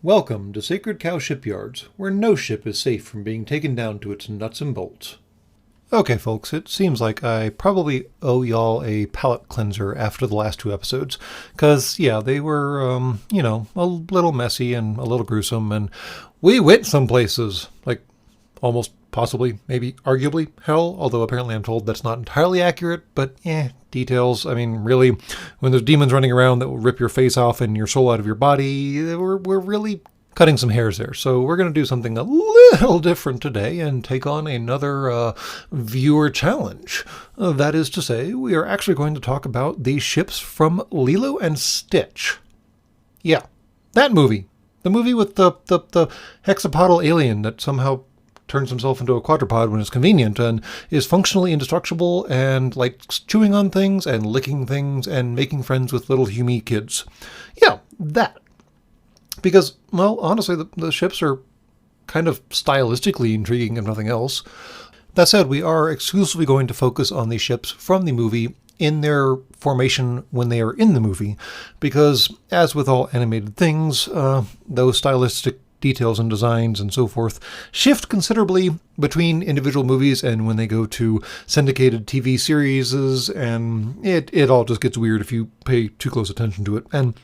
Welcome to Sacred Cow Shipyards, where no ship is safe from being taken down to its nuts and bolts. Okay, folks, it seems like I probably owe y'all a palate cleanser after the last two episodes, because, yeah, they were, a little messy and a little gruesome, and we went some places, like almost possibly, maybe, arguably, hell, although apparently I'm told that's not entirely accurate, but details. I mean, really, when there's demons running around that will rip your face off and your soul out of your body, we're really cutting some hairs there. So we're going to do something a little different today and take on another viewer challenge. That is to say, we are actually going to talk about the ships from Lilo and Stitch. Yeah, that movie. The movie with the hexapodal alien that somehow turns himself into a quadrupod when it's convenient and is functionally indestructible and likes chewing on things and licking things and making friends with little hummy kids. Yeah, that. Because, well, honestly, the ships are kind of stylistically intriguing if nothing else. That said, we are exclusively going to focus on the ships from the movie in their formation when they are in the movie, because as with all animated things, those stylistic details and designs and so forth shift considerably between individual movies and when they go to syndicated TV series, and it all just gets weird if you pay too close attention to it. And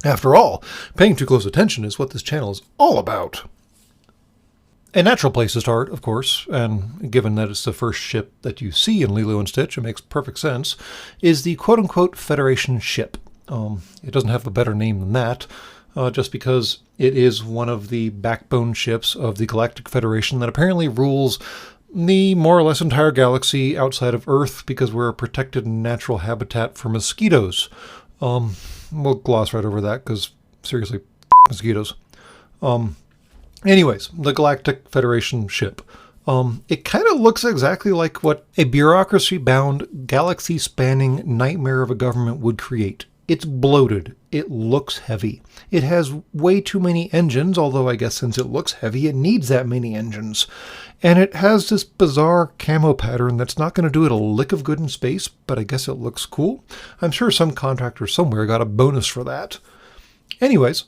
after all, paying too close attention is what this channel is all about. A natural place to start, of course, and given that it's the first ship that you see in Lilo and Stitch, it makes perfect sense, is the quote-unquote Federation ship. It doesn't have a better name than that, just because it is one of the backbone ships of the Galactic Federation that apparently rules the more or less entire galaxy outside of Earth because we're a protected natural habitat for mosquitoes. We'll gloss right over that because, seriously, mosquitoes. Anyways, the Galactic Federation ship. It kind of looks exactly like what a bureaucracy-bound, galaxy-spanning nightmare of a government would create. It's bloated. It looks heavy. It has way too many engines, although I guess since it looks heavy, it needs that many engines. And it has this bizarre camo pattern that's not going to do it a lick of good in space, but I guess it looks cool. I'm sure some contractor somewhere got a bonus for that. Anyways,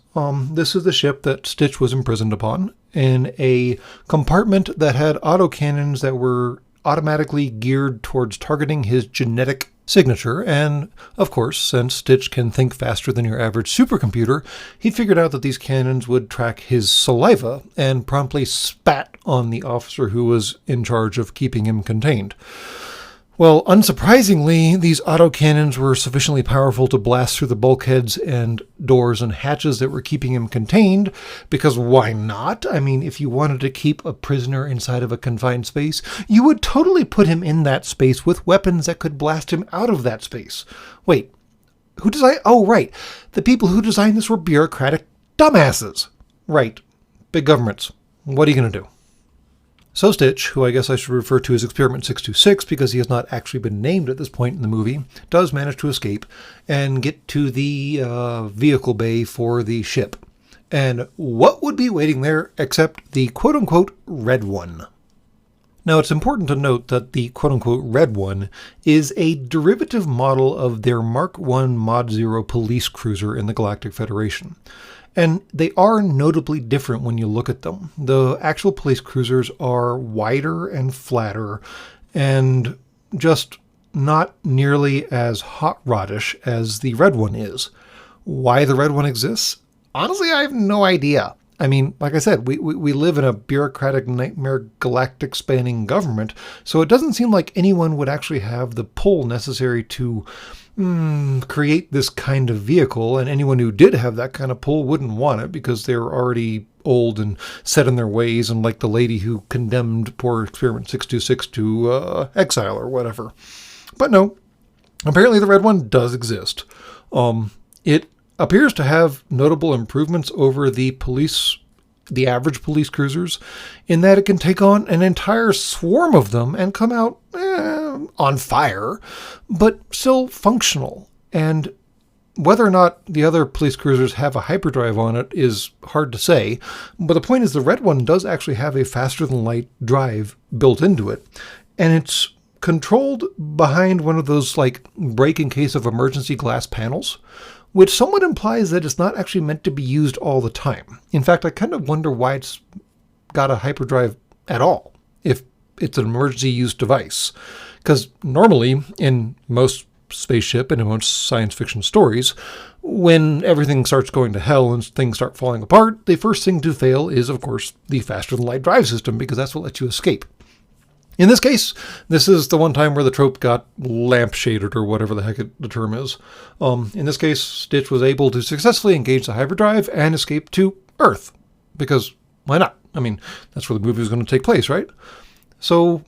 this is the ship that Stitch was imprisoned upon in a compartment that had autocannons that were automatically geared towards targeting his genetic signature, and of course, since Stitch can think faster than your average supercomputer, he figured out that these cannons would track his saliva and promptly spat on the officer who was in charge of keeping him contained. Well, unsurprisingly, these autocannons were sufficiently powerful to blast through the bulkheads and doors and hatches that were keeping him contained, because why not? I mean, if you wanted to keep a prisoner inside of a confined space, you would totally put him in that space with weapons that could blast him out of that space. Wait, who designed? Oh, right. The people who designed this were bureaucratic dumbasses. Right. Big governments. What are you going to do? So Stitch, who I guess I should refer to as Experiment 626 because he has not actually been named at this point in the movie, does manage to escape and get to the vehicle bay for the ship. And what would be waiting there except the quote-unquote red one? Now, it's important to note that the quote-unquote red one is a derivative model of their Mark I Mod 0 police cruiser in the Galactic Federation. And they are notably different when you look at them. The actual police cruisers are wider and flatter and just not nearly as hot roddish as the red one is. Why the red one exists? Honestly, I have no idea. I mean, like I said, we live in a bureaucratic nightmare galactic spanning government, so it doesn't seem like anyone would actually have the pull necessary to create this kind of vehicle, and anyone who did have that kind of pull wouldn't want it because they were already old and set in their ways, and like the lady who condemned poor Experiment 626 to exile or whatever. But no, apparently the red one does exist. It appears to have notable improvements over the average police cruisers, in that it can take on an entire swarm of them and come out on fire, but still functional. And whether or not the other police cruisers have a hyperdrive on it is hard to say, but the point is the red one does actually have a faster-than-light drive built into it, and it's controlled behind one of those, like, break-in-case-of-emergency glass panels, which somewhat implies that it's not actually meant to be used all the time. In fact, I kind of wonder why it's got a hyperdrive at all, if it's an emergency use device. Because normally, in most spaceship and in most science fiction stories, when everything starts going to hell and things start falling apart, the first thing to fail is, of course, the faster-than-light drive system, because that's what lets you escape. In this case, this is the one time where the trope got lampshaded, or whatever the heck the term is. In this case, Stitch was able to successfully engage the hyperdrive and escape to Earth. Because why not? I mean, that's where the movie was going to take place, right? So,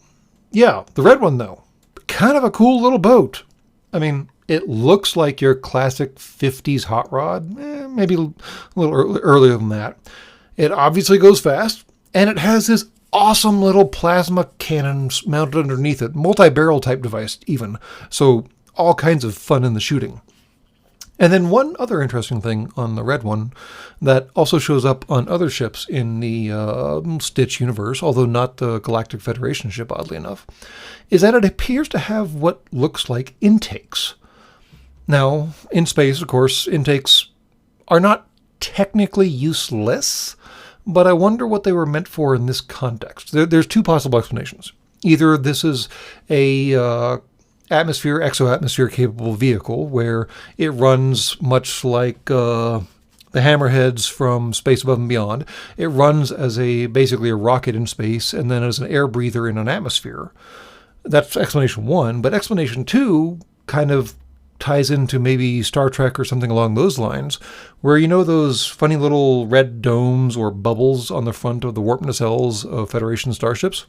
yeah, the red one, though. Kind of a cool little boat. I mean, it looks like your classic 50s hot rod. Maybe a little earlier than that. It obviously goes fast, and it has this awesome little plasma cannon mounted underneath it. Multi-barrel type device, even. So, all kinds of fun in the shooting. And then one other interesting thing on the red one that also shows up on other ships in the Stitch universe, although not the Galactic Federation ship, oddly enough, is that it appears to have what looks like intakes. Now, in space, of course, intakes are not technically useless, but I wonder what they were meant for in this context. There's two possible explanations. Either this is a exoatmosphere capable vehicle where it runs much like the hammerheads from Space Above and Beyond. It runs as basically a rocket in space and then as an air breather in an atmosphere. That's explanation one, but explanation two kind of ties into maybe Star Trek or something along those lines, where you know those funny little red domes or bubbles on the front of the warp nacelles of Federation starships?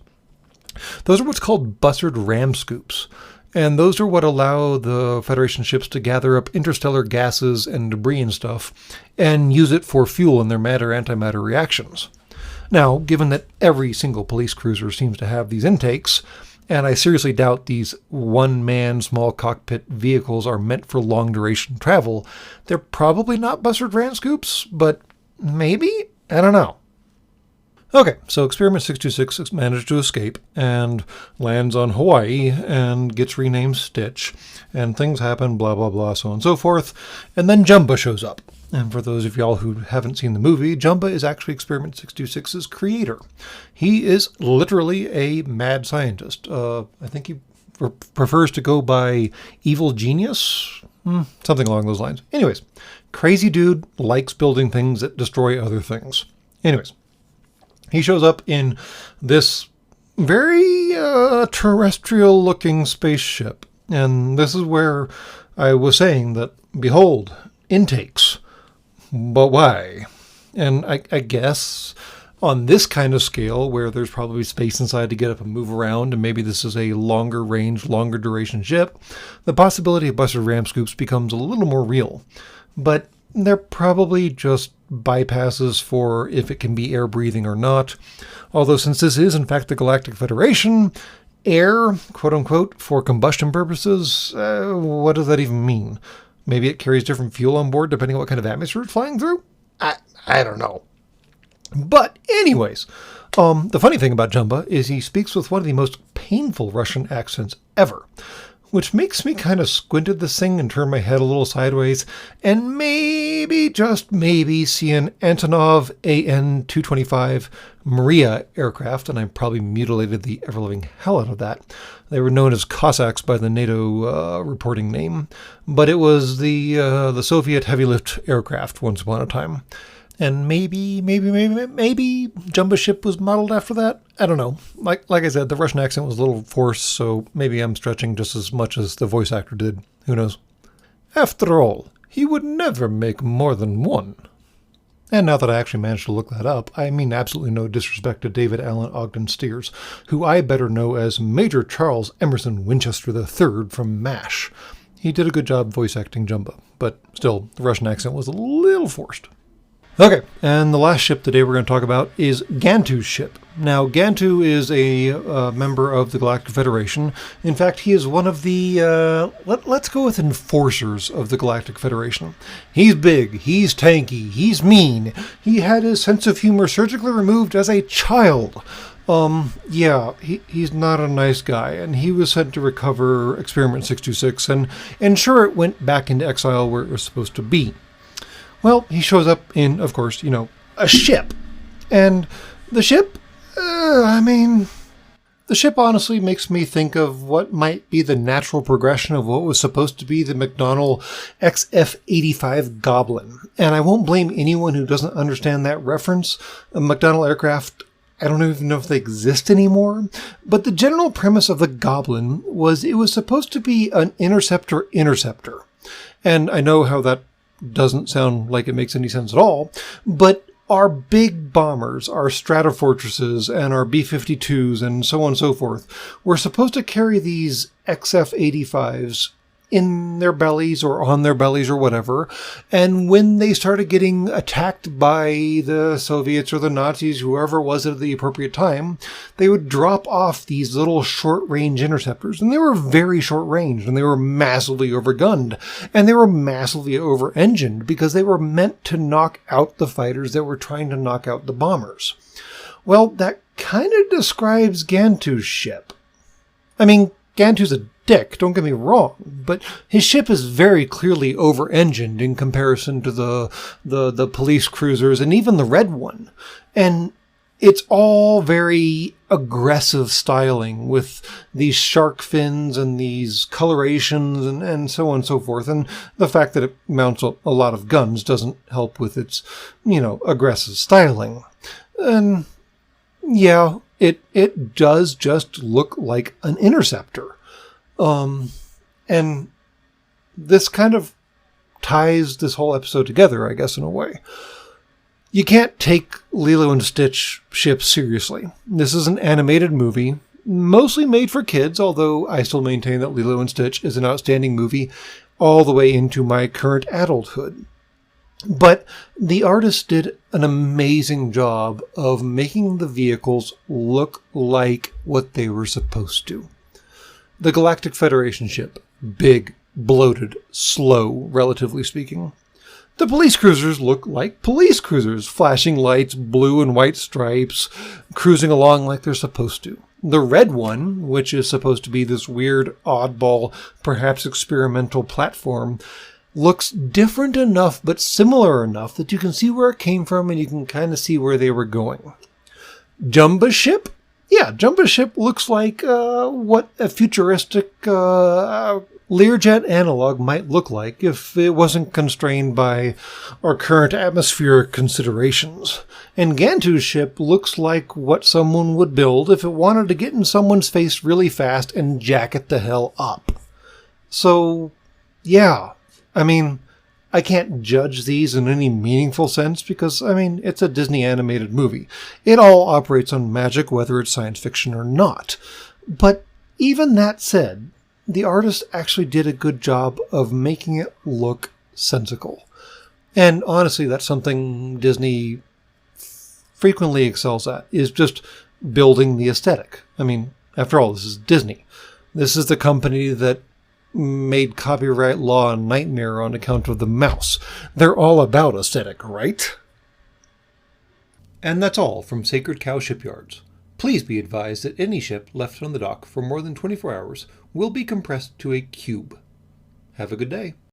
Those are what's called Bussard ram scoops. And those are what allow the Federation ships to gather up interstellar gases and debris and stuff and use it for fuel in their matter-antimatter reactions. Now, given that every single police cruiser seems to have these intakes, and I seriously doubt these one-man small cockpit vehicles are meant for long-duration travel, they're probably not Bussard ram scoops, but maybe? I don't know. Okay, so Experiment 626 managed to escape and lands on Hawaii and gets renamed Stitch, and things happen, blah, blah, blah, so on and so forth, and then Jumba shows up. And for those of y'all who haven't seen the movie, Jumba is actually Experiment 626's creator. He is literally a mad scientist. I think he prefers to go by evil genius, something along those lines. Anyways, crazy dude likes building things that destroy other things. Anyways. He shows up in this very terrestrial-looking spaceship. And this is where I was saying that, behold, intakes. But why? And I guess on this kind of scale, where there's probably space inside to get up and move around, and maybe this is a longer range, longer duration ship, the possibility of Bussard ram scoops becomes a little more real. But they're probably just bypasses for if it can be air breathing or not. Although since this is in fact the Galactic Federation, air, quote unquote, for combustion purposes, what does that even mean? Maybe it carries different fuel on board depending on what kind of atmosphere it's flying through? I don't know. But anyways, the funny thing about Jumba is he speaks with one of the most painful Russian accents ever, which makes me kind of squint at this thing and turn my head a little sideways and maybe, just maybe, see an Antonov AN-225 Maria aircraft, and I probably mutilated the ever-living hell out of that. They were known as Cossacks by the NATO reporting name, but it was the Soviet heavy-lift aircraft once upon a time. And maybe Jumba ship was modeled after that? I don't know. Like I said, the Russian accent was a little forced, so maybe I'm stretching just as much as the voice actor did. Who knows? After all, he would never make more than one. And now that I actually managed to look that up, I mean absolutely no disrespect to David Allen Ogden Steers, who I better know as Major Charles Emerson Winchester III from MASH. He did a good job voice acting Jumba, but still, the Russian accent was a little forced. Okay, and the last ship today we're going to talk about is Gantu's ship. Now, Gantu is a member of the Galactic Federation. In fact, he is one of the, let's go with enforcers of the Galactic Federation. He's big, he's tanky, he's mean. He had his sense of humor surgically removed as a child. Yeah, he's not a nice guy, and he was sent to recover Experiment 626 and ensure it went back into exile where it was supposed to be. Well, he shows up in, of course, a ship. And the ship, the ship honestly makes me think of what might be the natural progression of what was supposed to be the McDonnell XF-85 Goblin. And I won't blame anyone who doesn't understand that reference. A McDonnell aircraft, I don't even know if they exist anymore. But the general premise of the Goblin was it was supposed to be an interceptor. And I know how that doesn't sound like it makes any sense at all, but our big bombers, our Stratofortresses and our B-52s and so on and so forth, were supposed to carry these XF-85s in their bellies or on their bellies or whatever. And when they started getting attacked by the Soviets or the Nazis, whoever was at the appropriate time, they would drop off these little short-range interceptors. And they were very short-range, and they were massively overgunned. And they were massively over-engined because they were meant to knock out the fighters that were trying to knock out the bombers. Well, that kind of describes Gantu's ship. I mean, Gantu's a dick, don't get me wrong, but his ship is very clearly over-engined in comparison to the police cruisers and even the red one. And it's all very aggressive styling with these shark fins and these colorations and so on and so forth. And the fact that it mounts a lot of guns doesn't help with its, aggressive styling. And yeah, it does just look like an interceptor. And this kind of ties this whole episode together, I guess, in a way. You can't take Lilo and Stitch ships seriously. This is an animated movie, mostly made for kids, although I still maintain that Lilo and Stitch is an outstanding movie all the way into my current adulthood. But the artist did an amazing job of making the vehicles look like what they were supposed to. The Galactic Federation ship, big, bloated, slow, relatively speaking. The police cruisers look like police cruisers, flashing lights, blue and white stripes, cruising along like they're supposed to. The red one, which is supposed to be this weird, oddball, perhaps experimental platform, looks different enough but similar enough that you can see where it came from and you can kind of see where they were going. Jumba ship? Yeah, Jumba's ship looks like what a futuristic Learjet analog might look like if it wasn't constrained by our current atmospheric considerations. And Gantu's ship looks like what someone would build if it wanted to get in someone's face really fast and jack it the hell up. So, yeah, I can't judge these in any meaningful sense because, it's a Disney animated movie. It all operates on magic, whether it's science fiction or not. But even that said, the artist actually did a good job of making it look sensical. And honestly, that's something Disney frequently excels at, is just building the aesthetic. After all, this is Disney. This is the company that made copyright law a nightmare on account of the mouse. They're all about aesthetic, right? And that's all from Sacred Cow Shipyards. Please be advised that any ship left on the dock for more than 24 hours will be compressed to a cube. Have a good day.